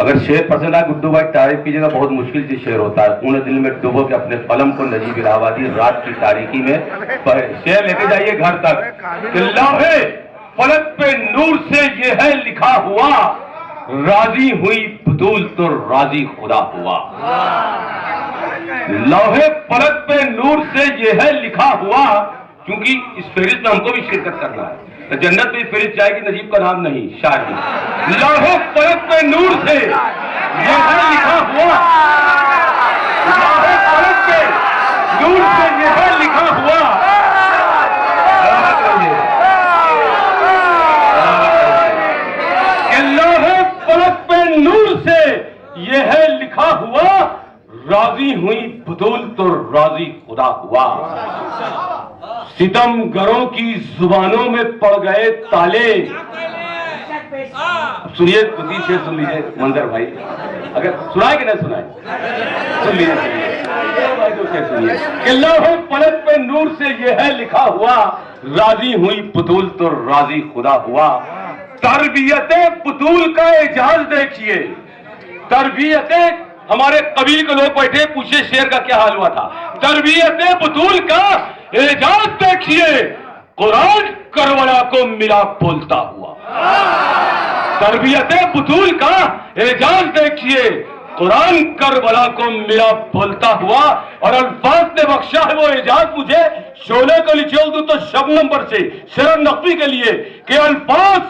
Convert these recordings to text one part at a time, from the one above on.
अगर शेर पसंद आए गुड्डू भाई तारीफ कीजिएगा, बहुत मुश्किल से शेर होता है। पूर्ण दिल में डूबो के अपने कलम को नजीब इलाहाबादी रात की तारीकी में शेर लेते जाइए घर तक। लौहे फलक पे नूर से ये है लिखा हुआ, राजी हुई बतूल तो राजी खुदा हुआ। लौहे फलक पे नूर से ये है लिखा हुआ, क्योंकि इस फहरिस्त में हमको भी शिरकत करना है, तो जन्नत में फहरिस्त जाएगी, नजीब का नाम नहीं शायद। लौहे फलक पे नूर से ये है लिखा हुआ, लौहे फलक पे नूर से ये है लिखा हुआ। लौहे फलक पे नूर से ये है लिखा हुआ, राजी हुई बतूल तो राजी खुदा हुआ। सितमगरों की जुबानों में पड़ गए ताले। सुनिए, खुद से सुन लीजिए मंजर भाई, अगर सुनाए कि नहीं सुनाए, सुन लीजिए कि लौहे फलक पे नूर से ये है लिखा हुआ, राजी हुई बतूल तो राजी खुदा हुआ। तरबियते बतूल का एजाज देखिए, तरबियते, हमारे कबील के लोग बैठे, पूछे शेर का क्या हाल हुआ था। तरबियते बतूल का एजाज देखिए, कुरान करबला को मिला बोलता हुआ। तरबियते बतूल का एजाज देखिए, कुरान करबला को मिला बोलता हुआ। और अल्फाज ने बख्शा है वो एजाज मुझे, शोले को लिखे दूं तो शबनम पर से शरण नकवी के लिए कि अल्फाज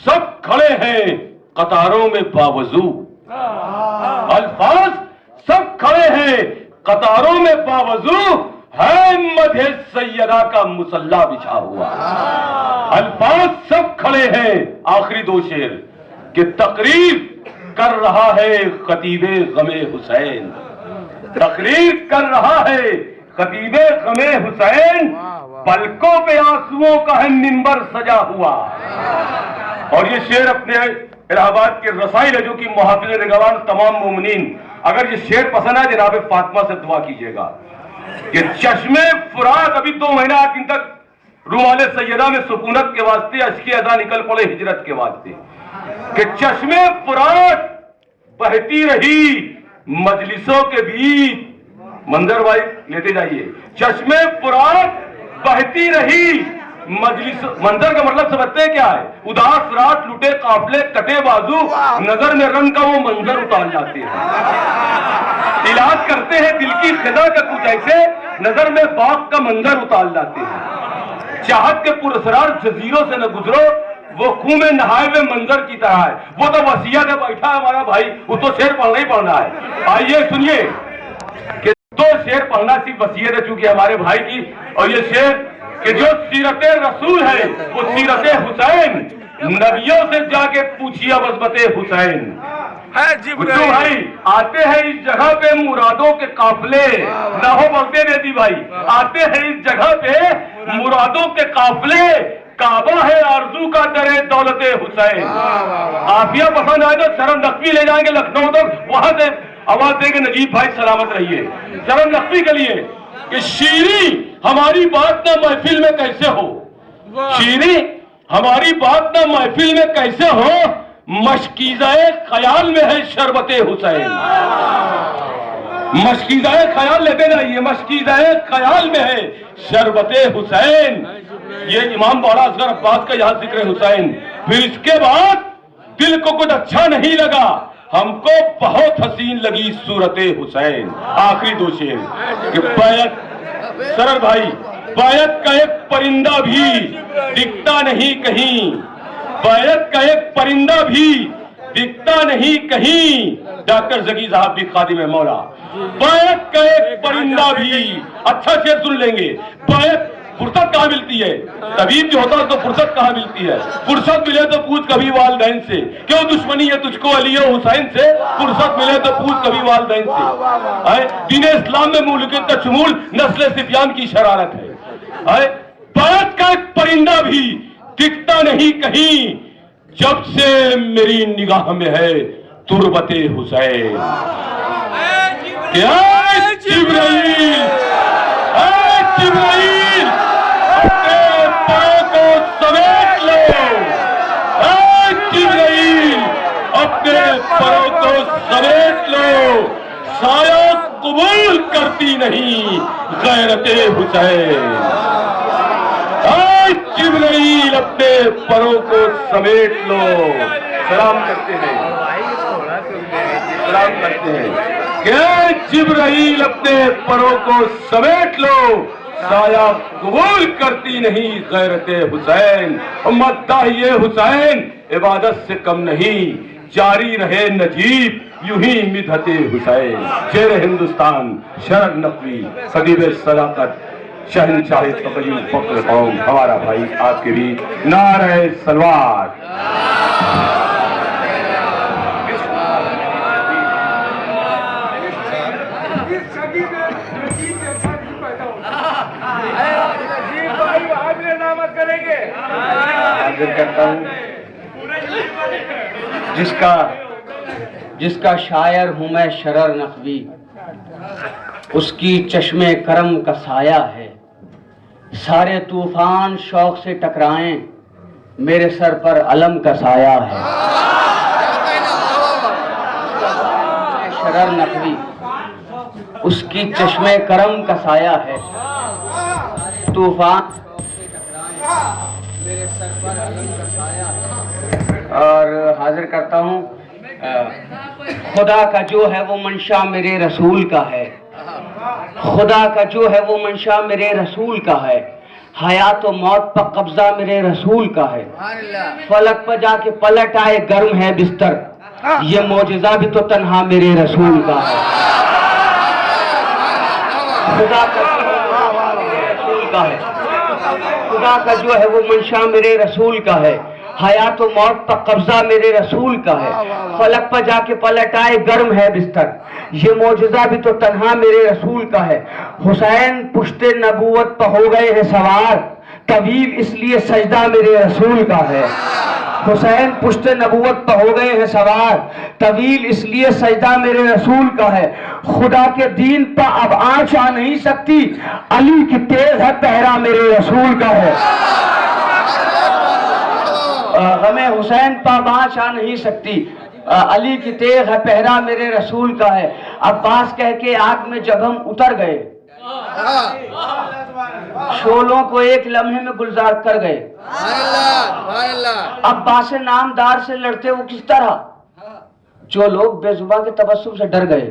सब खड़े हैं कतारों में बावजू, अल्फाज सब खड़े हैं कतारों में बावजू, है मधे सैयदा का मुसल्ला बिछा हुआ। अल्फाज सब खड़े हैं, आखिरी दो शेर कि तकरीर कर रहा है खतीबे गमे हुसैन, तकरीर कर रहा है खतीबे गमे हुसैन, पलकों पे आंसुओं का है मिंबर सजा हुआ। और ये शेर अपने इलाहाबाद के रसाइल है, जो कि मुहाफिज निगरान तमाम मोमिनीन, अगर ये शेर पसंद है जनाब फातिमा से दुआ कीजिएगा कि चश्मे फुरात, अभी 2 महीना 8 दिन तक रुमाले सैयदा में सुकूनत के वास्ते अश्के अदा निकल पड़े हिजरत के वास्ते, कि चश्मे फुरात बहती रही मजलिसों के बीच। मंजर भाई लेते जाइए, चश्मे फुरात बहती रही मजलिस। मंजर का मतलब समझते हैं क्या है? उदास रात, लुटे काफले, कटे बाजू, नजर में रंग का वो मंजर उतार जाते हैं। इलाज करते हैं दिल की खिदा का कुछ ऐसे, नजर में बाग का मंजर उतार जाते हैं। चाहत के पुरस्कार जजीरों से न गुजरो, वो खूह में नहाए हुए मंजर की तरह है। वो तो वसीयत है, बैठा है हमारा भाई, वो तो शेर पढ़ना ही पढ़ना है। आइए सुनिए कि 2 शेर पढ़ना सिर्फ वसीयत है चूंकि हमारे भाई की, और ये शेर कि जो सीरते रसूल है वो सीरते हुसैन, नबियों से जाके पूछिए बसबते हुसैन। गुड्डू भाई आते हैं इस जगह पे मुरादों के काफले, ना हो बोलते रेदी भाई, आते हैं इस जगह पे मुरादों के काफले, काबा है आरजू का दरे दौलते हुसैन। आफिया पसंद आए तो शरण नकवी ले जाएंगे लखनऊ तक, वहां से आवाज देंगे नजीब भाई सलामत रहिए। शरण नकवी के लिए कि शीरी हमारी बात ना महफिल में कैसे हो, शीरी हमारी बात ना महफिल में कैसे हो, मशकीज़ाए ख्याल में है शरबते हुसैन। मशकीज़ाए ख्याल लेते जाइए, मशकीज़ाए ख्याल में है शरबते हुसैन। ये इमाम बाड़ा असगर अब्बास का यहाँ जिक्र हुसैन। फिर इसके बाद दिल को कुछ अच्छा नहीं लगा, हमको बहुत हसीन लगी सूरते हुसैन। आखिरी 2 शेर कि बैत, सरल भाई, बैत का एक परिंदा भी दिखता नहीं कहीं, बैत का एक परिंदा भी दिखता नहीं कहीं, डॉक्टर जकी साहब भी खादिम है मौला। बैत का एक परिंदा भी, अच्छा शेर सुन लेंगे, बैत फुर्सत कहाँ मिलती है? तबीब जो होता है तो फुर्सत कहाँ मिलती है? फुर्सत मिले तो पूछ कभी वालदैन से, क्यों दुश्मनी है तुझको अली हुसैन से? फुर्सत मिले तो पूछ कभी वालदैन से। दीन इस्लाम में मुल्क तशमूल नस्ल सिफियान की शरारत है। बैत का एक परिंदा भी दिखता नहीं कहीं, जब से मेरी निगाह में है तुरबते हुसैन। क्या जिब्राइल, जिब्राइल अपने पाँव को समेट लो, जिब्राइल अपने परों को समेट लो, साया कबूल करती नहीं गैरते हुसैन। जिब्राइल अपने परों को समेट लो। सलाम करते हैं, सलाम करते हैं कि जिब्राइल अपने परों को समेट लो, साया कबूल करती नहीं गैरते हुसैन। उम्मत दाहिए हुसैन इबादत से कम नहीं, जारी रहे नजीब यूं ही मिदहते हुसैन। शेर हिंदुस्तान शरद नकवी खदीब सदाकत शहंशाह तक़य्युम फ़ख्र कौम हमारा भाई आपके बीच। नारे सलवार। हाजिर करता हूँ जिसका शायर हूँ मैं शरर नकवी, उसकी चश्मे करम का साया है। सारे तूफान शौक से टकराएं, मेरे सर पर अलम का साया है। शरर नकवी, उसकी चश्मे करम का साया है। तूफान मेरे सर पर अलम का साया है। और हाजिर करता हूँ खुदा का जो है वो मंशा मेरे रसूल का है। खुदा का जो है वो मंशा मेरे रसूल का है। हयात और मौत पर कब्जा मेरे रसूल का है। फलक पर जाके पलट आए गर्म है बिस्तर, ये मौजिजा भी तो तन्हा मेरे रसूल का है। खुदा का रसूल का है, खुदा का जो है वो मंशा मेरे रसूल का है। हयात और मौत पर कब्जा मेरे रसूल का है। फलक पर जाके पलट आए गर्म है बिस्तर, ये मौजज़ा भी तो तन्हा मेरे रसूल का है। हुसैन पुश्ते नबूवत पर हो गए हैं सवार, तवील इसलिए सजदा मेरे रसूल का है। हुसैन पुश्ते नबूवत पर हो गए हैं सवार, तवील इसलिए सजदा मेरे रसूल का है। खुदा के दीन पर अब आंच आ नहीं सकती, अली की तेज है पहरा मेरे रसूल का है। गमे हुसैन पर बाँच आ नहीं सकती, अली की तेग है पहरा मेरे रसूल का है। अब्बास कह के आग में जब हम उतर गए, शोलों को एक लम्हे में गुलजार कर गए। अब्बास नामदार से लड़ते वो किस तरह, जो लोग बेजुबान के तबस्सुम से डर गए।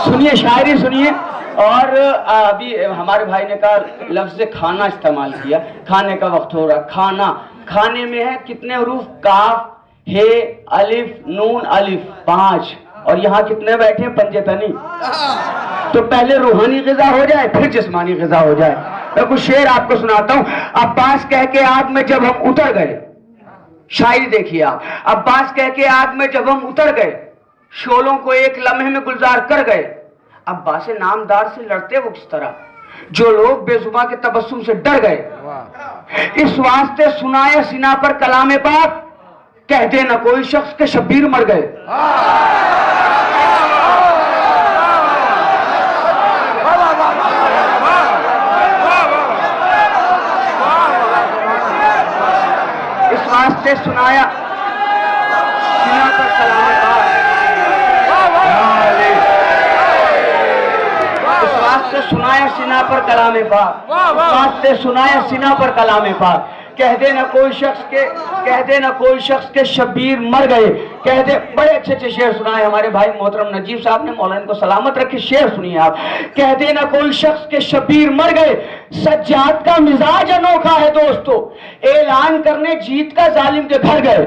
सुनिए शायरी सुनिए। और अभी हमारे भाई ने कहा लफ्ज़ खाना इस्तेमाल किया, खाने का वक्त हो रहा। खाना, खाने में है कितने हरूफ, काफ, हे, अलिफ, नून, अलिफ 5, और यहाँ कितने बैठे हैं, पंजेतनी। तो पहले रूहानी ग़िज़ा हो जाए फिर जिस्मानी ग़िज़ा हो जाए। मैं कुछ शेर आपको सुनाता हूँ। अब्बास कह के आग में जब हम उतर गए, शायरी देखिए आप। अब्बास कह के आग में जब हम उतर गए, शोलों को एक लम्हे में गुलजार कर गए। अब्बास नामदार से लड़ते वो किस तरह, जो लोग बेजुबान के तबस्सुम से डर गए। इस वास्ते सुनाए सीना पर कलामे पाक, कहते न कोई शख्स के शब्बीर मर गए। इस वास्ते सुनाया सीना पर कलामे पाक, वास्ते सुनाया सीना पर कलामे पाक, वास्ते सुनाया सीना पर कलामे पाक। कह दे ना कोई शख्स के शब्बीर मर गए। कह दे, बड़े अच्छे अच्छे शेर सुनाए हमारे भाई मोहतरम नजीब साहब ने, मौलाना को सलामत रखे। शेर सुनिए आप। कह दे ना कोई शख्स के शब्बीर मर गए, सज्जाद का मिजाज अनोखा है दोस्तों, ऐलान करने जीत का जालिम के घर गए।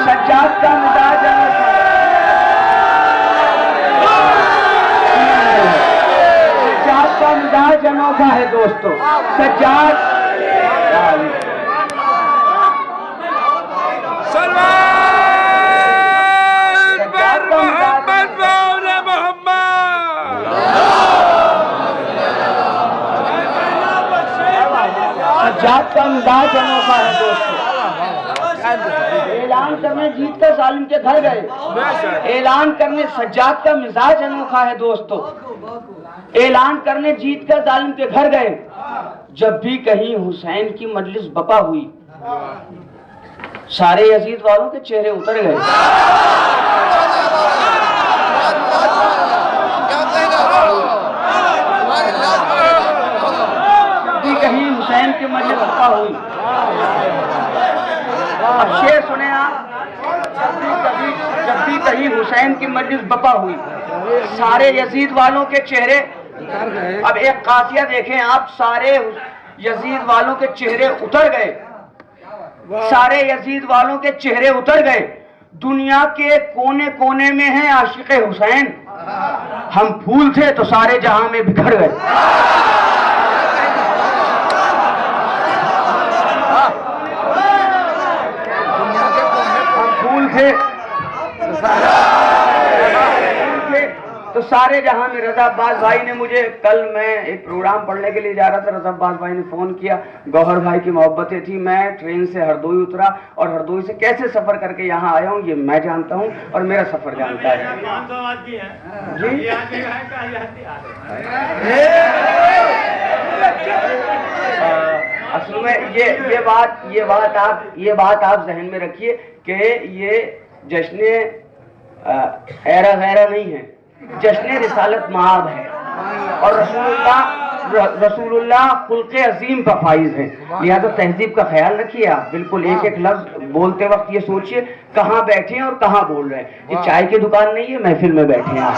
सज्जाद का मिजाज अनोखा है दोस्तों, सज्जाद। सज्जाद का मिजाज अनोखा है दोस्तों, ऐलान करने जीत का जालिम के घर गए। ऐलान करने सज्जाद का मिजाज अनोखा है दोस्तों। ऐलान करने जीत का जालिम के घर गए। जब भी कहीं हुसैन की मजलिस बपा हुई, सारे यजीद वालों के चेहरे उतर गए। कहीं हुसैन की मजलिस बपा हुई, अब शेर सुने आप। जब भी कहीं हुसैन की मजलिस बपा हुई, सारे यजीद वालों के चेहरे, अब एक काफिया देखें आप, सारे यजीद वालों के चेहरे उतर गए। सारे यजीद वालों के चेहरे उतर गए। दुनिया के कोने कोने में है आशिक़े हुसैन। हम फूल थे तो सारे जहां में बिखर गए। थे तो सारे जहां में। रज़ा अब्बास भाई ने मुझे, कल मैं एक प्रोग्राम पढ़ने के लिए जा रहा था, रज़ा अब्बास भाई ने फोन किया। गौहर भाई की मोहब्बतें थी। मैं ट्रेन से हरदोई उतरा और हरदोई से कैसे सफर करके यहाँ आया हूँ ये मैं जानता हूँ और मेरा सफर जानता है जी। असल में ये बात आप जहन में रखिए कि ये जश्न ऐरा गैरा नहीं है, जश्न रिसालत माब है और रसूलुल्लाह खुल्क़े अजीम का फाइज है। लिहाजा तहजीब का ख्याल रखिए आप। बिल्कुल एक एक लफ्ज बोलते वक्त ये सोचिए कहाँ बैठे हैं और कहाँ बोल रहे हैं। ये चाय की दुकान नहीं है, महफिल में बैठे हैं आप।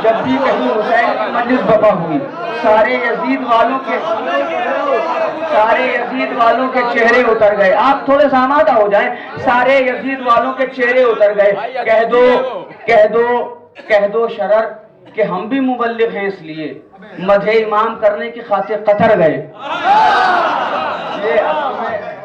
जब भी कहीं हुसैन की मजलिस बपा हुई, सारे यजीद वालों के चेहरे उतर गए। आप थोड़े सामादा हो जाएं। सारे यजीद वालों के चेहरे उतर गए। कह दो शरर कि हम भी मुबल्लिग हैं, इसलिए मदहे इमाम करने की खातिर कतर गए। ये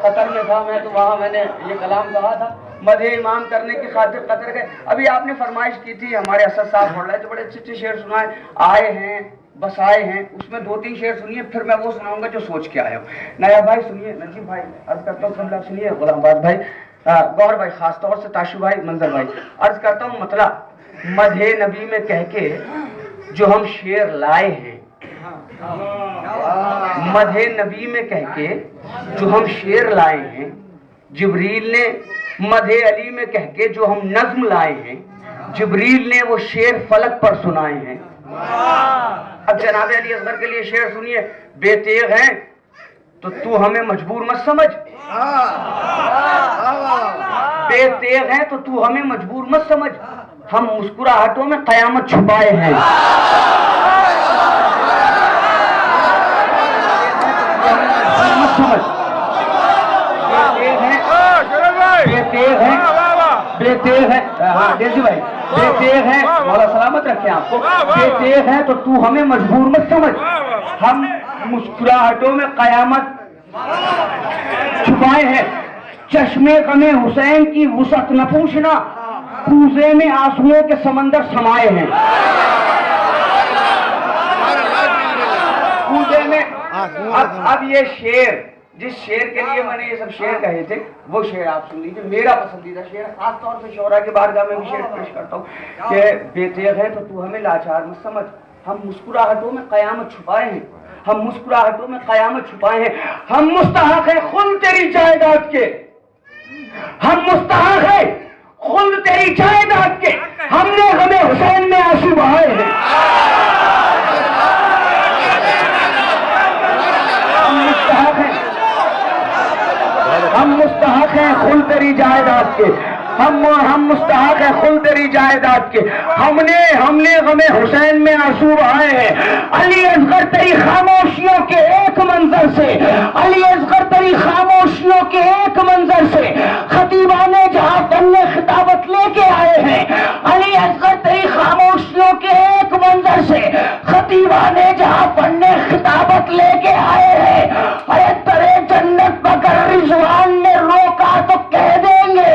कतर में था मैं, तो वहां मैंने ये कलाम कहा था, मदहे इमाम करने की खातिर कतर गए। अभी आपने फरमाइश की थी, हमारे असद साहब पढ़ रहे थे, बड़े अच्छे अच्छे शेर सुनाए। आए हैं बस आए हैं, उसमें 2-3 शेर सुनिए, फिर मैं वो सुनाऊंगा जो सोच के आया हूँ। नया भाई सुनिए, नजीब भाई अर्ज करता हूँ, सब सुनिए, गुलामबाज भाई, गौर भाई, खासतौर से ताशु भाई, मंजर भाई, अर्ज करता हूँ मतलब मदहे नबी में कह के जो हम शेर लाए हैं, मदहे नबी में कह के जो हम शेर लाए हैं, जिब्रील ने मदहे अली में कह के जो हम नज्म लाए हैं, जिब्रील ने वो शेर फलक पर सुनाए हैं। अब जनाबे अली असगर के लिए शेर सुनिए। बेतेग हैं तो तू हमें मजबूर मत समझ, बेतेग हैं तो तू हमें मजबूर मत समझ, हम मुस्कुराहटों में कयामत छुपाए हैं। बेतेग है, हाँ डेजी भाई, बेतेग है, मौला सलामत रखे आपको। बेतेग है तो तू हमें मजबूर मत समझ, हम मुस्कुराहटों में कयामत छुपाए हैं। चश्मे गमे हुसैन की वुसअत न पूछना, कूजे में आंसुओं के समंदर समाये हैं। कूजे में अब ये शेर, जिस शेर के लिए मैंने ये सब शेर कहे थे, वो शेर आप सुन लीजिए। मेरा पसंदीदा शेर, खासतौर से शोरा के बारगाह में भी शेर पेश करता हूँ कि बेतेग है तो तू हमें लाचार मत समझ, हम मुस्कुराहटों में कयामत छुपाए हैं, हम मुस्कुराहटों में कयामत छुपाए हैं। हम मुस्तहक है खुद तेरी जायदाद के, हम मुस्तहक है खुद तेरी जायदाद के, हमने गमे हुसैन में आंसू बहाए हैं। हम मुस्तहक हैं खुल तेरी जायदाद के, हम मुस्तहक हैं खुल तेरी जायदाद के, हमने गमे हुसैन में आंसू बहाए हैं। अली असगर तेरी खामोशियों के एक मंजर से, अली असगर तेरी खामोशियों के एक मंजर से खतीबाने जहां फन्ने खिताबत लेके आए हैं। अली असगर तेरी खामोशियों के एक मंजर से खतीबाने जहां फन्ने लेके आए हैं। अरे तरे जन्नत पकड़ रिजवान ने रोका तो कह देंगे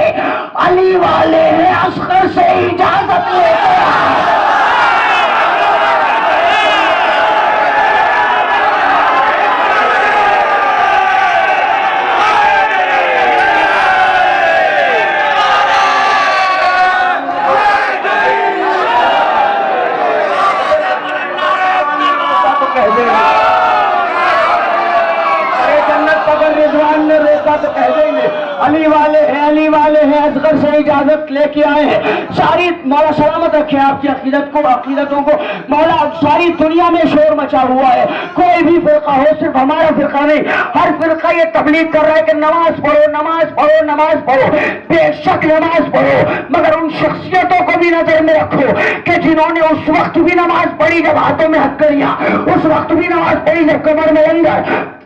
अली वाले हैं, असगर से इजाजत लेके आए। रिजवान ने रोका तो कह देंगे अली वाले हैं, असगर से इजाजत लेके आए हैं। सारी मौला सलामत रखे आपकी अकीदतों को। मौला सारी दुनिया में शोर मचा हुआ है, कोई भी फिरका हो, सिर्फ हमारा फिरका नहीं, हर फिरका ये तबलीग कर रहा है कि नमाज पढ़ो, नमाज पढ़ो, नमाज पढ़ो। बेशक नमाज पढ़ो, मगर उन शख्सियतों को भी नजर में रखो कि जिन्होंने उस वक्त भी नमाज पढ़ी जब हाथों में हथकड़ियां, उस वक्त भी नमाज पढ़ी जब कमर में लंगर।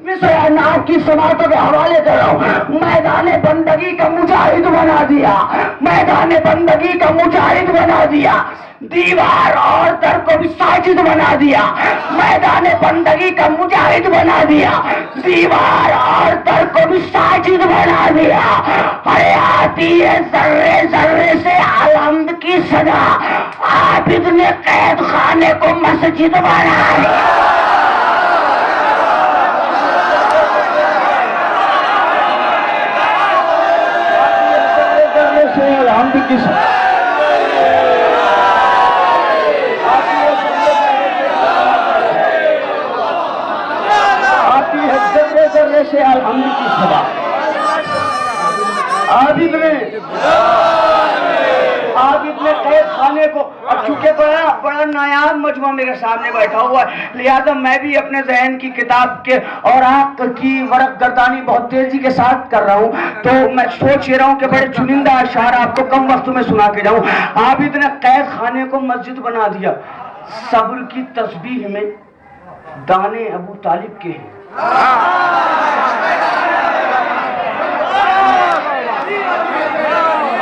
नाम की समातों के हवाले कर रहा हूं। मैदान बंदगी का मुजाहिद बना दिया, मैदान बंदगी का मुजाहिद बना दिया, दीवार और दर को भी साजिद बना दिया। मैदान बंदगी का मुजाहिद बना दिया, दीवार और दर को भी साजिद बना दिया। अरे आती है जर्रे जर्रे से आलमद की सजा, आबिद ने कैद खाने को मस्जिद बना दिया। हम भी किस आती है जर्रे जर्रे से अलहम्द की सदा। आबिद ने कैद खाने को, अब चूंकि बड़ा नायाब मजमा मेरे सामने बैठा हुआ है, लिहाजा मैं भी अपने जहन की किताब के और आंख की वरक गर्दानी बहुत तेजी के साथ कर रहा हूँ, तो मैं सोच रहा हूँ कि बड़े चुनिंदा अशार आपको कम वक्त में सुना के जाऊँ। आबिद ने कैद खाने को मस्जिद बना दिया। सब्र की तस्बीह में दाने अबू तालिब के हैं।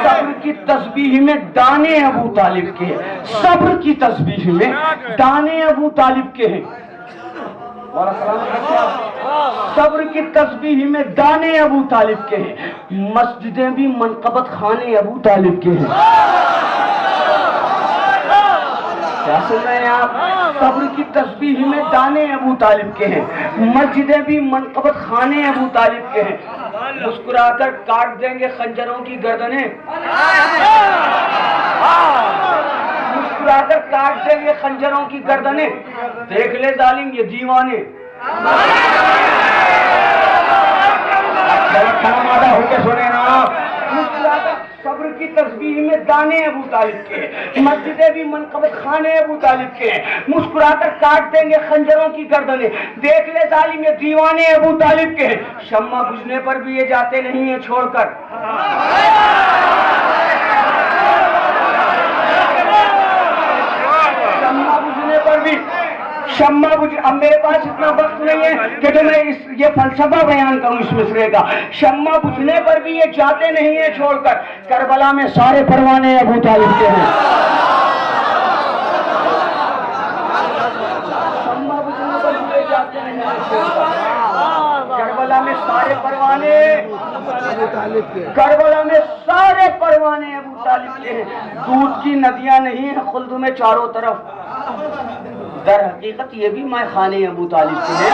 सब्र की तस्बीह में दाने अबू तालिब के हैं। सब्र की तस्बीह में दाने अबू तालिब के हैं। सब्र की तस्बीह में दाने अबू तालिब के हैं। मस्जिदें भी मनकबत खाने अबू तालिब के हैं। क्या सुन रहे हैं आप? सब्र की तस्बीह में दाने अबू तालिब के हैं, मस्जिदें भी मनकबत खाने अबू तालिब के हैं। मुस्कुराकर काट देंगे खंजरों की गर्दनें, मुस्कुराकर काट देंगे खंजरों की गर्दनें। देख ले जालिम ये दीवाने, मादा होके सुने ना। मुस्कुराकर सब्र की तस्बीह में दाने अबू तालिब के, मस्जिदें भी मनकबत खाने अबू तालिब के। मुस्कुराकर काट देंगे खंजरों की गर्दनें। देख ले जालिम ये दीवाने अबू तालिब के। शम्मा बुझने पर भी ये जाते नहीं है छोड़कर। शम्मा बुझने पर भी, शम्मा बुझ, अब मेरे पास इतना वक्त नहीं है कि जो मैं ये फलसफा बयान करूं इस मिसरे का। शम्मा बुझने पर भी ये जाते नहीं है छोड़कर। करबला में सारे परवाने अबू तालिब के हैं। शम्मा बुझने पर भी ये जाते नहीं है छोड़कर। करबला में सारे परवाने, करबला में सारे परवाने अबू तालिब के हैं। दूध की नदियां नहीं है खुल्द में चारों तरफ, दर हकीकत ये भी मैं खाने अबू तालिब के हैं।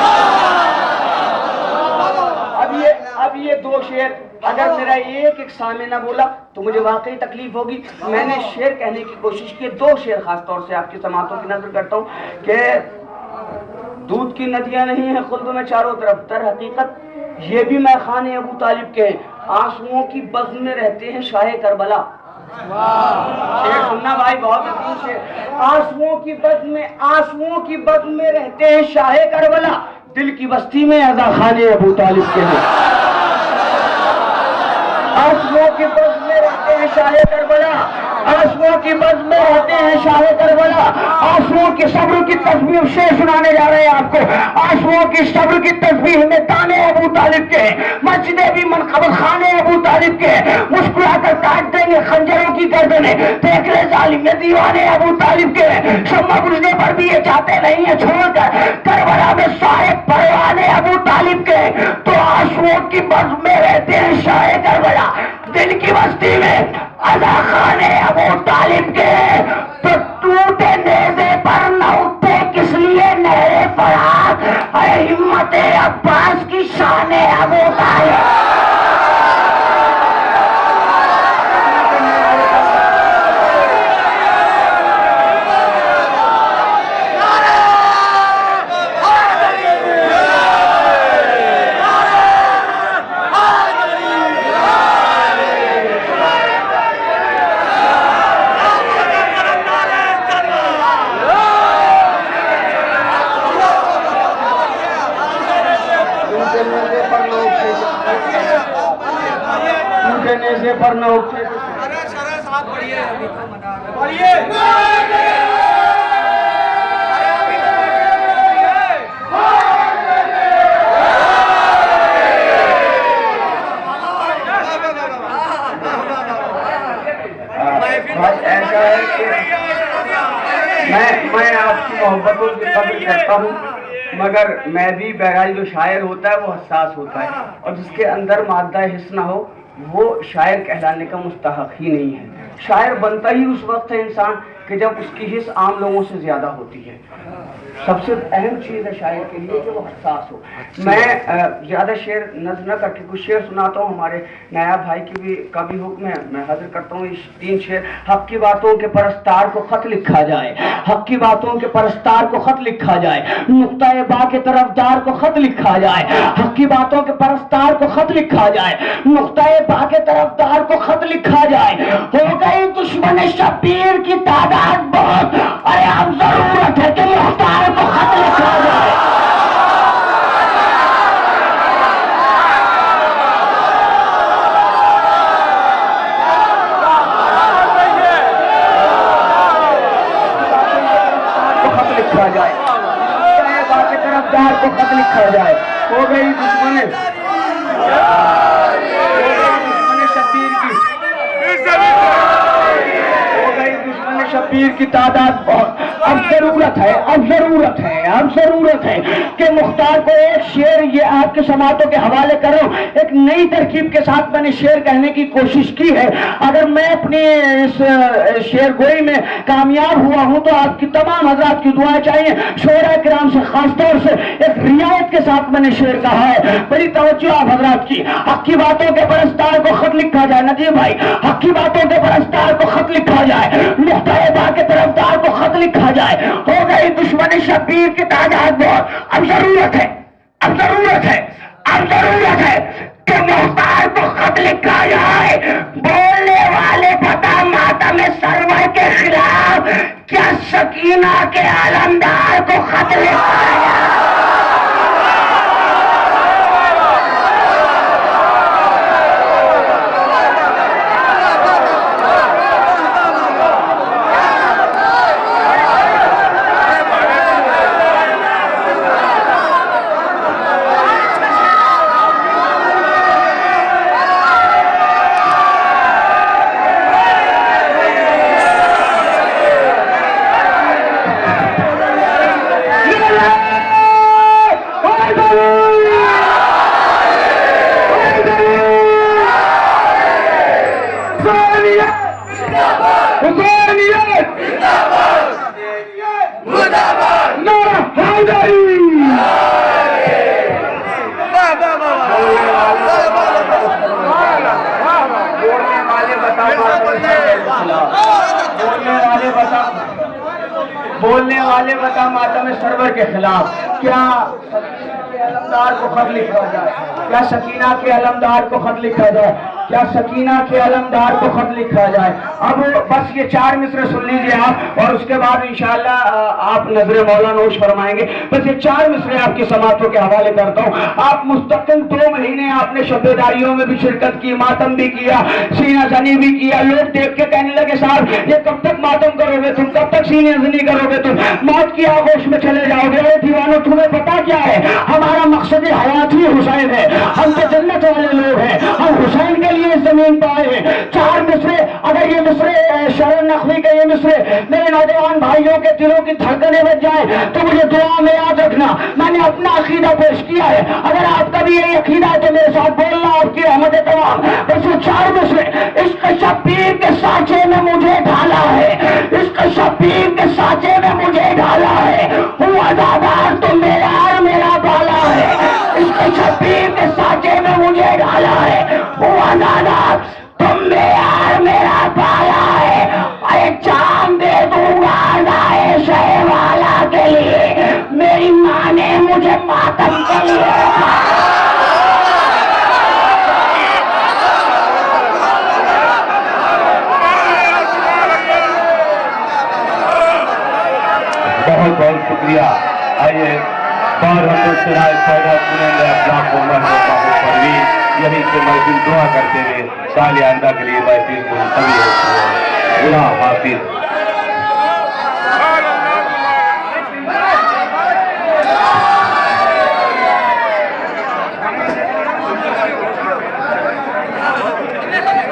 अब ये दो शेर अगर मेरा एक सामने ना बोला तो मुझे वाकई तकलीफ होगी। मैंने शेर कहने की कोशिश की, दो शेर खास तौर से आपकी समातों की नजर करता हूँ कि दूध की नदियां नहीं है खुल्द में चारों तरफ, दर हकीकत ये भी मैं खाने अबू तालिब के हैं। आंसुओं की बज़्म में रहते हैं शाह करबला। शेर सुनना भाई, बहुत अजीब शेर। आंसुओं की बज़्म में रहते हैं शाह करबला, दिल की बस्ती में अज़ा खाने अबू तालिब के हैं। आंसुओं की बज़्म में रहते हैं शाह करबला, आंसुओं की बज़्म में रहते हैं शाह करबला। आंसुओं की सब्र की तस्बीह शेर सुनाने जा रहे हैं आपको। आंसुओं की सब्र की तस्बीह में ताने अबू तालिब के, मस्जिदे भी मनकबत खाने अबू तालिब के, मुस्कुराकर काट देंगे खंजरों की गर्दनें, देख ले जालिम ये दीवाने अबू तालिब के। शम्मा बुझने पर भी ये चाहते नहीं है छोड़कर करबला में सारे परवाने अबू तालिब के। तो आंसुओं की बज़्म में रहते हैं शाह करबला, दिल की बस्ती में अदा खाने अबू तालिब के। तो टूटे नेज़े पर न उठते किस लिए नहरे फरात, अरे हिम्मते अब्बास की शान अबू तालिब। नेज़े पर न उठते ऐसा है कि मैं आपकी मोहब्बतों की कदर करता हूँ, मगर मैं भी बहरहाल जो शायर होता है वो हसास होता है, और जिसके अंदर मादा हिस्स ना हो वो शायर कहलाने का मुस्तहक ही नहीं है। शायर बनता ही उस वक्त है इंसान कि जब उसकी हिस्स आम लोगों से ज्यादा होती है। सबसे अहम चीज है शायर के लिए कि वो हसास हो। मैं ज्यादा शेर नज़्म न करके कुछ शेर सुनाता हूँ। हमारे नायाब भाई की भी का भी हुक्म है, मैं हाजिर करता हूँ 3 शेर। हक की बातों के परस्तार को खत लिखा जाए, हक की बातों के परस्तार को खत लिखा जाए, नुक्ता-ए बा के तरफदार को खत लिखा जाए, हक की बातों के परस्तार को खत लिखा जाए, नुक्ता-ए बा के तरफदार को खत लिखा जाए। हो गई दुश्मन शब्बीर की तादाद बहुत, अरे अब जरूरत है कि मुख्तार को खत लिखा जाए। खत लिखा जाए, बाकी तरफदार को खत लिखा जाए। हो गई दुश्मन शब्बीर की, हो गई दुश्मन शब्बीर की तादाद बहुत। अब जरूरत है, अब जरूरत है, अब जरूरत है कि मुख्तार को एक शेर, ये आपके समातों के हवाले कर रहा हूं, एक नई तरकीब के साथ मैंने शेर कहने की कोशिश की है। अगर मैं अपनी इस शेर गोई में कामयाब हुआ हूं तो आपकी तमाम हजरात की दुआएं चाहिए। शोरा किराम से खासतौर से एक रियायत के साथ मैंने शेर कहा है, बड़ी तवज्जो आप हजरात की। हक की बातों के परस्तार को खत लिखा जाए, नजीब भाई, हक की बातों के परस्तार को खत लिखा जाए, मुख्तार बा के तरफदार को खत लिखा जाए। हो गई दुश्मन शब्बीर की तादाद बहुत। अब जरूरत है, अब जरूरत है, अब जरूरत है कि मुख्तार को खत लिखा जाए। बोलने वाले बता मातम सरवर के खिलाफ, क्या सकीना के आलमदार को खत लिखा जाए। बोलने वाले बता मातम सरवर के खिलाफ, क्या अलमदार को खत लिखा जाए, क्या सकीना के अलमदार को खत लिखा जाए। क्या सकीना के अलमदार को खत लिखा जाए। अब बस ये 4 मिसरे सुन लीजिए आप, और उसके बाद इंशाअल्लाह आप नजरे मौला नोश फरमाएंगे। बस ये 4 मिसरे आपकी समातों के हवाले करता हूँ। आप मुस्तकिल 2 महीने आपने शब्बेदारियों में भी शिरकत की, मातम भी किया, सीना जनी भी किया। लोग देख के कहने लगे साहब ये कब तक मातम करोगे तुम, कब तक सीने जनी करोगे तुम, मौत की आगोश में चले जाओगे। अरे दीवानों तुम्हें पता क्या है, हमारा मकसद हयात ही हुसैन है, हम तो जन्नत वाले लोग हैं, हम हुसैन के लिए इस जमीन पर आए हैं। 4 मिसरे, अगर ये मिसरे शरण नकवी के ये मिसरे मेरे नौजवान भाइयों के दिलों की धड़कने बच जाए तो मुझे दुआ में याद रखना। मैंने अपना अकीदा पेश किया है, अगर आपका भी यही अकीदा है तो मेरे साथ बोलना, आपकी रहमत तमाम। बस वो 4 मिसरे, इश्क शबीर के साँचे में मुझे ढाला है, इश्क शबीर के साँचे में मुझे ढाला है, हूँ अज़ादार तो मेरा बाला है, इश्क शबीर के साँचे में मुझे ढाला है, हूँ अज़ादार तुम मेरा बाला है। अरे चांद दे दूंगा लाए शहवाला के लिए, मेरी माँ ने मुझे मातम के लिए बहुत बहुत शुक्रिया। आइए और हम लोग सुनाए पैदा सुनेंगे यही से महफिल दुआ करते हुए साल आंदा के लिए महफिल को हाफिज।